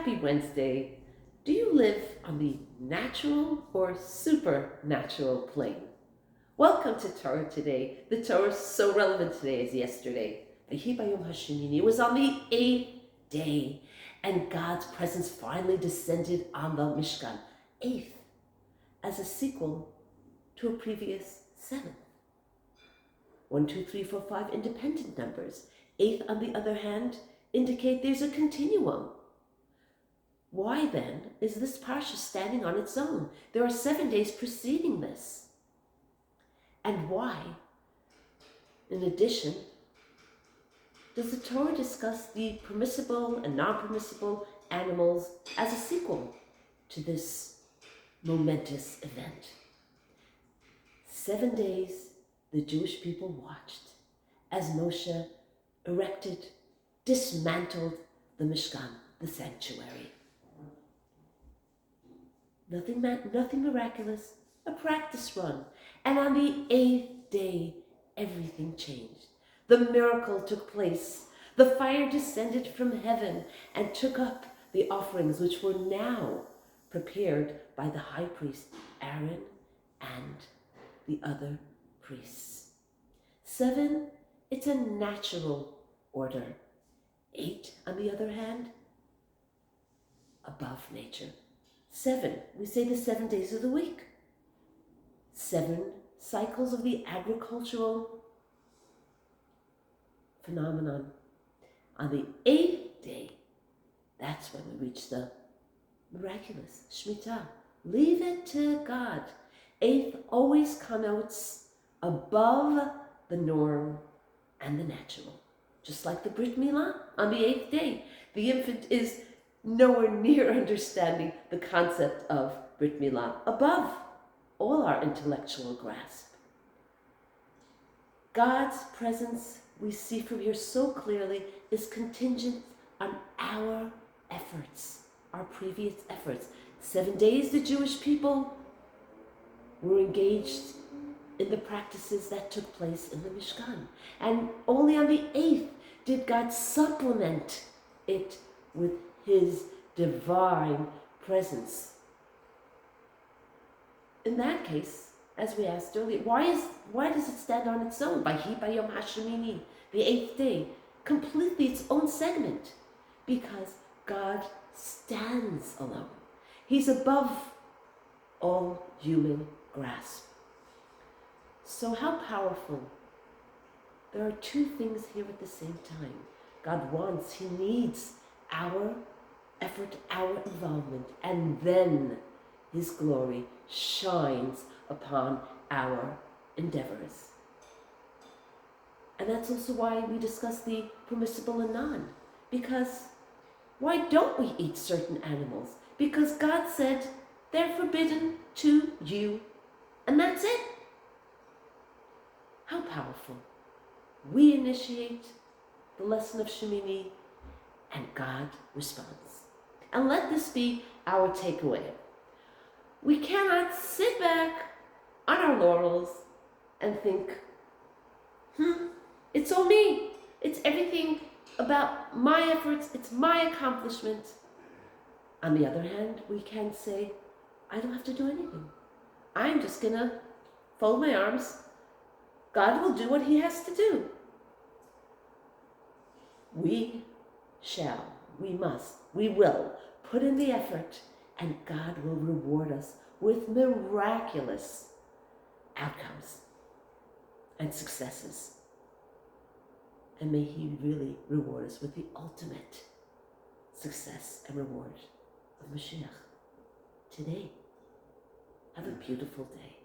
Happy Wednesday. Do you live on the natural or supernatural plane? Welcome to Torah today. The Torah is so relevant today as yesterday. It was on the 8th day, and God's presence finally descended on the Mishkan. 8th, as a sequel to a previous 7th. 1, 2, 3, 4, 5 independent numbers. 8th, on the other hand, indicate there's a continuum. Why then is this parsha standing on its own? There are 7 days preceding this. And why, in addition, does the Torah discuss the permissible and non-permissible animals as a sequel to this momentous event? 7 days the Jewish people watched as Moshe erected, dismantled the Mishkan, the sanctuary. Nothing miraculous, a practice run. And on the 8th day, everything changed. The miracle took place. The fire descended from heaven and took up the offerings which were now prepared by the high priest Aaron and the other priests. 7, it's a natural order. 8, on the other hand, above nature. 7, we say the 7 days of the week. 7 cycles of the agricultural phenomenon. On the 8th day, that's when we reach the miraculous, Shemitah. Leave it to God. 8th always connotes above the norm and the natural. Just like the Brit Milah on the 8th day. The infant is nowhere near understanding the concept of Brit Milah, above all our intellectual grasp. God's presence, we see from here so clearly, is contingent on our efforts, our previous efforts. 7 days the Jewish people were engaged in the practices that took place in the Mishkan. And only on the 8th did God supplement it with His divine presence. In that case, as we asked earlier, why does it stand on its own? Parshat Shemini, the 8th day, completely its own segment, because God stands alone. He's above all human grasp. So how powerful. There are 2 things here at the same time. God wants, He needs our effort, our involvement, and then His glory shines upon our endeavors. And that's also why we discuss the permissible and non. Because why don't we eat certain animals? Because God said they're forbidden to you, and that's it. How powerful. We initiate the lesson of Shemini, and God responds. And let this be our takeaway. We cannot sit back on our laurels and think, it's all me. It's everything about my efforts. It's my accomplishment. On the other hand, we can say, I don't have to do anything. I'm just going to fold my arms. God will do what He has to do. We shall, we must, we will put in the effort, and God will reward us with miraculous outcomes and successes. And may He really reward us with the ultimate success and reward of Mashiach today. Have a beautiful day.